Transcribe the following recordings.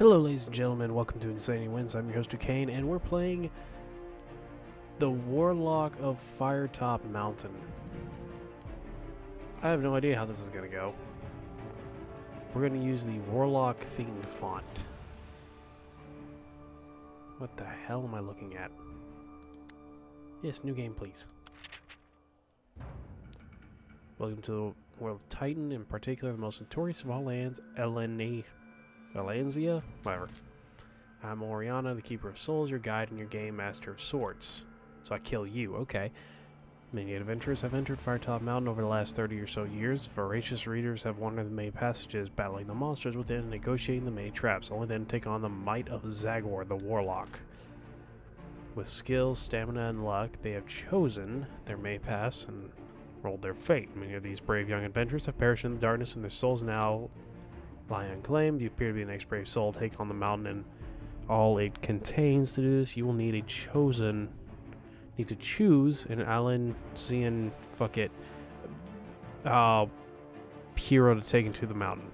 Hello ladies and gentlemen, welcome to Insanity Wins. I'm your host Duquesne, and we're playing the Warlock of Firetop Mountain. I have no idea how this is going to go. We're going to use the Warlock themed font. What the hell am I looking at? Yes, new game please. Welcome to the world of Titan, in particular the most notorious of all lands, Elanzia? Whatever. I'm Oriana, the Keeper of Souls, your guide and your game master of swords. So I kill you, okay. Many adventurers have entered Firetop Mountain over the last 30 or so years. Voracious readers have wandered the many passages, battling the monsters within and negotiating the many traps, only then to take on the might of Zagor, the Warlock. With skill, stamina, and luck, they have chosen their many paths and rolled their fate. Many of these brave young adventurers have perished in the darkness, and their souls now lie unclaimed. You appear to be the next brave soul to take on the mountain and all it contains. To do this, you will need to choose an Alanzian hero to take into the mountain.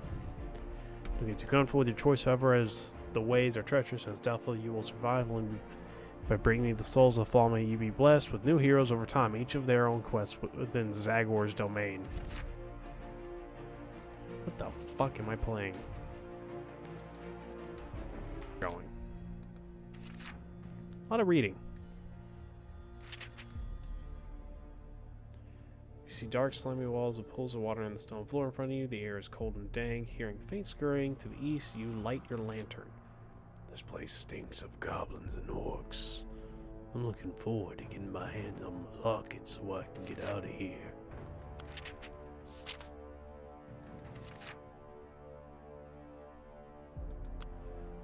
Don't get too comfortable with your choice, however, as the ways are treacherous and it's doubtful you will survive. Only by bringing the souls of the fall may you be blessed with new heroes over time, each of their own quests within Zagor's domain. What the fuck am I playing? Going. A lot of reading. You see dark, slimy walls with pools of water on the stone floor in front of you. The air is cold and dank. Hearing faint scurrying to the east, you light your lantern. This place stinks of goblins and orcs. I'm looking forward to getting my hands on my locket so I can get out of here.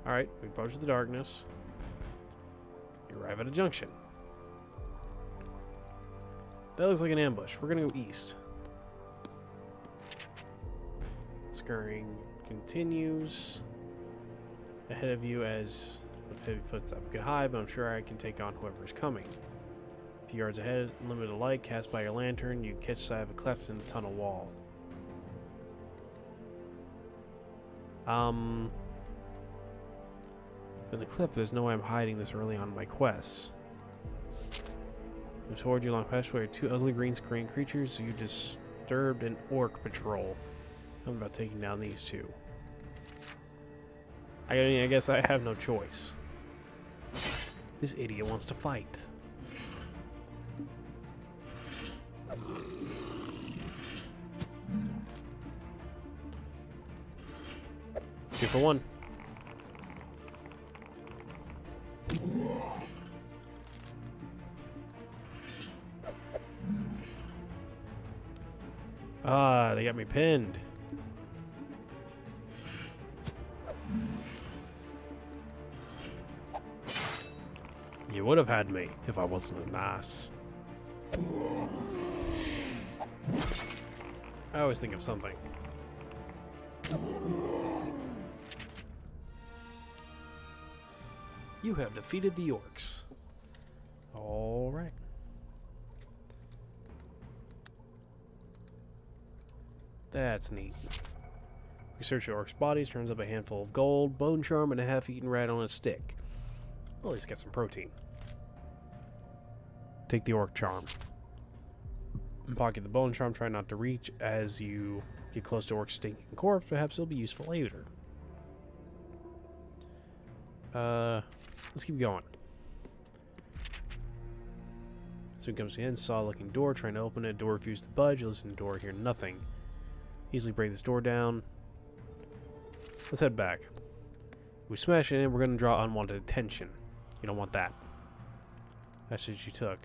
Alright, we approach the darkness. You arrive at a junction. That looks like an ambush. We're gonna go east. Scurrying continues ahead of you as the heavy footsteps. I could hide, but I'm sure I can take on whoever's coming. A few yards ahead, limited light cast by your lantern, you catch sight of a cleft in the tunnel wall. In the cliff, there's no way I'm hiding this early on in my quests. Move toward you along passageway are two ugly green screen creatures. You disturbed an orc patrol. I'm about taking down these two. I guess I have no choice. This idiot wants to fight. Two for one. Ah, they got me pinned. You would have had me if I wasn't an ass. I always think of something. You have defeated the orcs. Alright. That's neat. We search the orc's bodies, turns up a handful of gold, bone charm, and a half-eaten rat on a stick. Well, at least get some protein. Take the orc charm. Pocket the bone charm, try not to reach as you get close to orc's stinking corpse. Perhaps it'll be useful later. Let's keep going. Soon comes the end, saw-looking door, trying to open it. Door refused to budge. You listen to the door, hear nothing. Easily break this door down. Let's head back. We smash it in, we're going to draw unwanted attention. You don't want that. Message you took.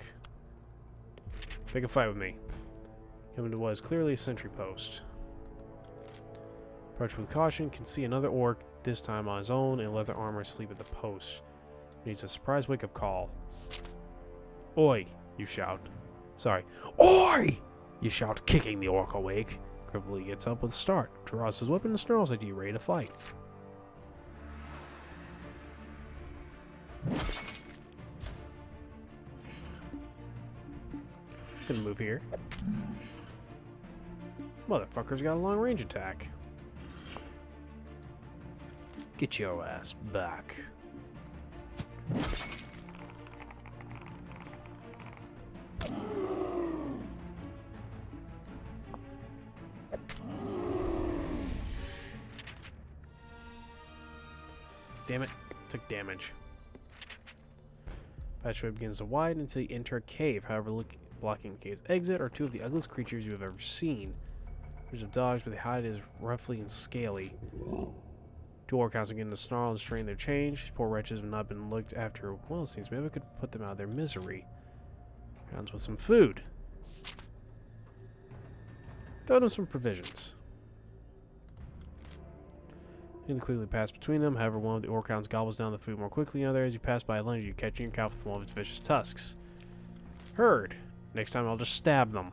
Pick a fight with me. Coming to what is clearly a sentry post. Approach with caution. Can see another orc, this time on his own, in leather armor, asleep at the post. Needs a surprise wake-up call. Oi! You shout. Sorry. Oi! You shout, kicking the orc awake. Cripply gets up with a start, draws his weapon and snarls at you, ready to fight. Gonna move here. Motherfucker's got a long range attack. Get your ass back. Damn it. Took damage. Passageway begins to widen until you enter a cave. However, blocking the cave's exit are two of the ugliest creatures you have ever seen. There's of dogs, but the hide is roughly and scaly. Two orc counts are getting to snarl and strain their change. These poor wretches have not been looked after well, it seems. Maybe I could put them out of their misery. Rounds with some food. Throw them some provisions. You can quickly pass between them. However, one of the orc hounds gobbles down the food more quickly than others. As you pass by a lunge, you catch your cow with one of its vicious tusks. Heard. Next time I'll just stab them.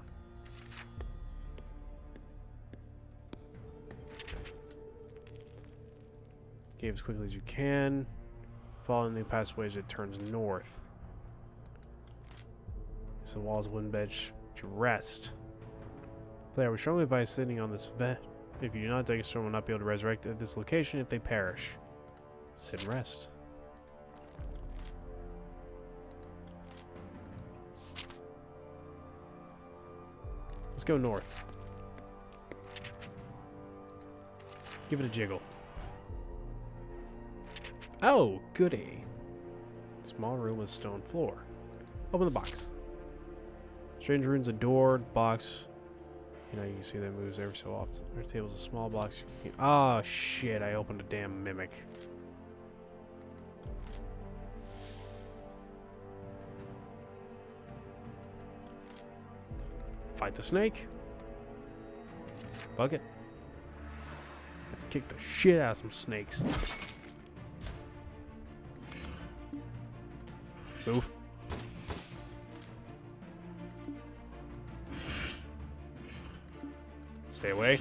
Cave as quickly as you can. Following the passageway as it turns north. It's the walls of wooden bench to rest. Player, we strongly advise sitting on this vent. If you do not take a storm, will not be able to resurrect at this location if they perish. Sit and rest. Let's go north. Give it a jiggle. Oh, goody. Small room with stone floor. Open the box. Strange runes, a door, box. You know, you can see that moves every so often. Our table's a small box. Oh, shit. I opened a damn mimic. Fight the snake. Fuck it. Kick the shit out of some snakes. Move. Stay away.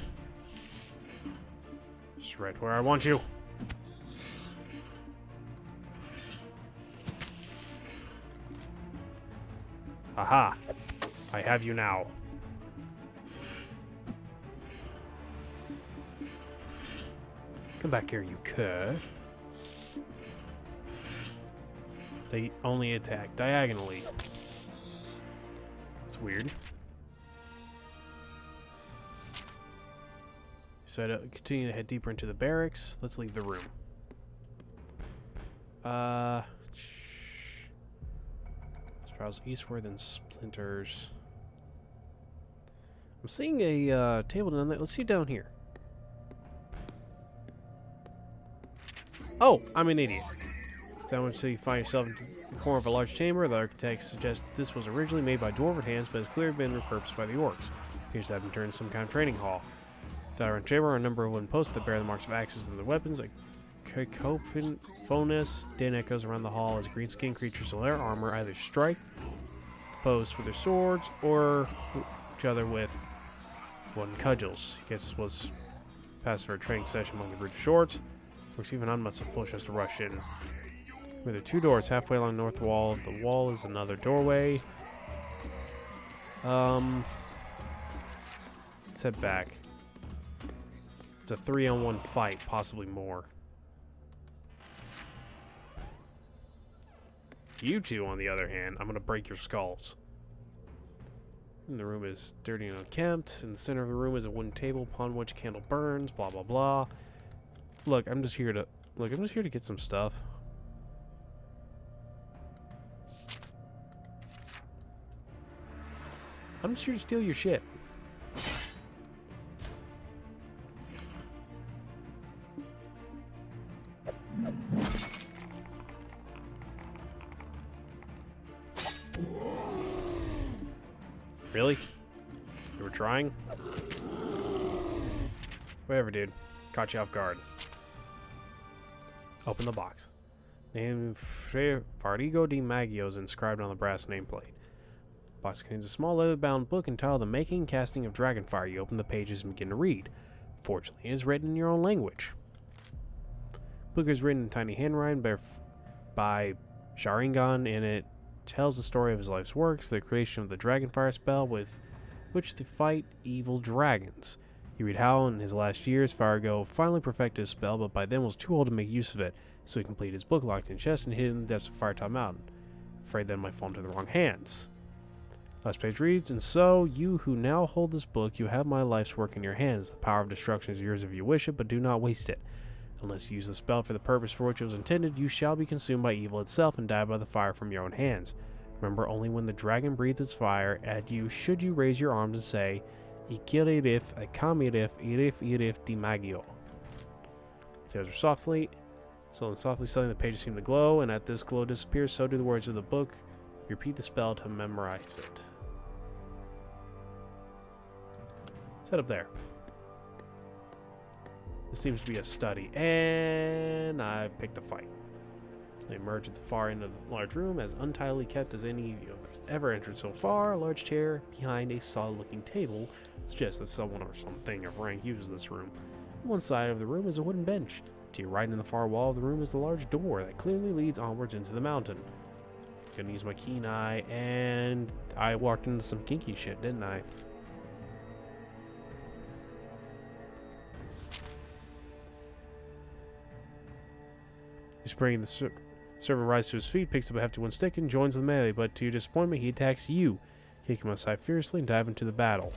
Just right where I want you. Aha. I have you now. Come back here, you cur. They only attack diagonally. That's weird. So to continue to head deeper into the barracks, let's leave the room. Spirals eastward and splinters. I'm seeing a table down there. Let's see down here. Oh, I'm an idiot. Down until you find yourself in the corner of a large chamber. The architect suggests that this was originally made by dwarven hands, but has clearly been repurposed by the orcs. Appears to have been turned into some kind of training hall. Around chamber are a number of wooden posts that bear the marks of axes and their weapons. A cacophonous din echoes around the hall as green-skinned creatures in their armor either strike posts with their swords or each other with wooden cudgels. I guess this was passed for a training session among the brute shorts. Looks even unmuch so foolish as to rush in. There are two doors halfway along the north wall. The wall is another doorway. Let's head back. It's a 3-on-1 fight, possibly more. You two, on the other hand, I'm going to break your skulls. And the room is dirty and unkempt. In the center of the room is a wooden table upon which a candle burns, blah, blah, blah. Look, I'm just here to get some stuff. I'm just here to steal your shit. Really? You were trying? Whatever, dude. Caught you off guard. Open the box. Name Farigo di Maggio is inscribed on the brass nameplate. The box contains a small leather-bound book entitled The Making and Casting of Dragonfire. You open the pages and begin to read. Fortunately, it is written in your own language. The book is written in tiny handwriting by Sharingan, and it tells the story of his life's works, the creation of the Dragonfire spell with which to fight evil dragons. You read how, in his last years, Fargo finally perfected his spell, but by then was too old to make use of it, so he completed his book locked in chest and hidden in the depths of Firetop Mountain. Afraid that it might fall into the wrong hands. Last page reads, and so, you who now hold this book, you have my life's work in your hands. The power of destruction is yours if you wish it, but do not waste it. Unless you use the spell for the purpose for which it was intended, you shall be consumed by evil itself and die by the fire from your own hands. Remember, only when the dragon breathes its fire at you should you raise your arms and say, Ikirif, Akamirif, Irif di Magio. Tears are softly selling the pages seem to glow, and as this glow disappears, so do the words of the book. Repeat the spell to memorize it. Set up there. This seems to be a study, and I picked a fight. They emerge at the far end of the large room, as untidily kept as any you have ever entered so far. A large chair behind a solid-looking table suggests that someone or something of rank uses this room. On one side of the room is a wooden bench. To your right in the far wall of the room is the large door that clearly leads onwards into the mountain. Gonna use my keen eye, and I walked into some kinky shit, didn't I? He's spraying the servant rises to his feet, picks up a hefty one stick, and joins the melee, but to your disappointment, he attacks you. Kick him aside fiercely and dive into the battle.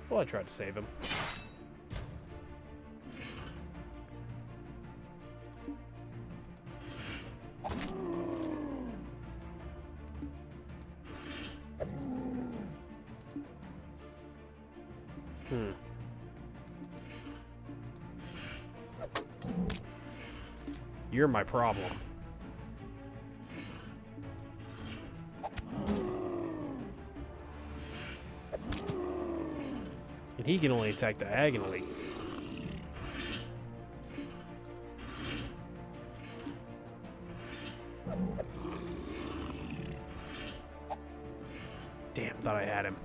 Well, I tried to save him. You're my problem. And he can only attack diagonally. Damn, thought I had him.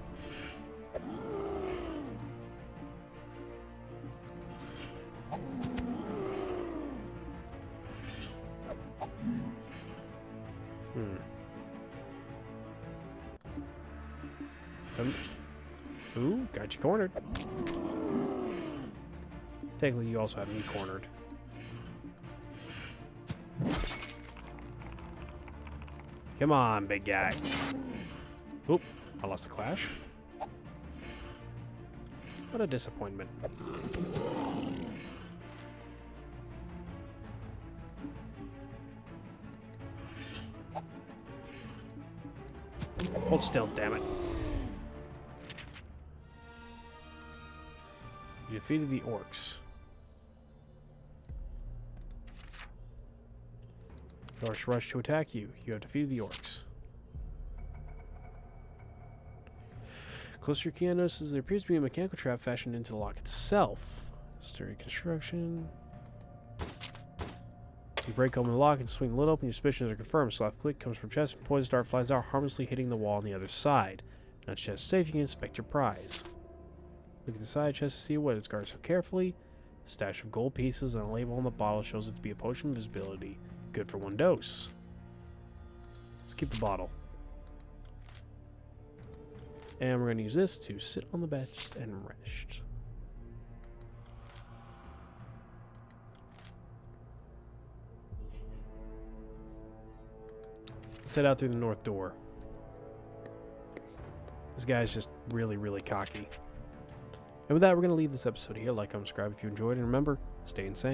Ooh, got you cornered. Technically, you also have me cornered. Come on, big guy. Oop, I lost the clash. What a disappointment. Hold still, damn it. You defeated the orcs. The orcs rush to attack you. You have defeated the orcs. Closer to your key notices there appears to be a mechanical trap fashioned into the lock itself. Sturdy construction. You break open the lock and swing the lid open. Your suspicions are confirmed. Soft click comes from chest and poison dart flies out, harmlessly hitting the wall on the other side. Now chest safe, you can inspect your prize. Look at the side chest to see what it's guarded so carefully. A stash of gold pieces and a label on the bottle shows it to be a potion of invisibility. Good for 1 dose. Let's keep the bottle. And we're going to use this to sit on the bench and rest. Let's head out through the north door. This guy's just really, really cocky. And with that, we're going to leave this episode here. Like, comment, subscribe if you enjoyed, and remember, stay insane.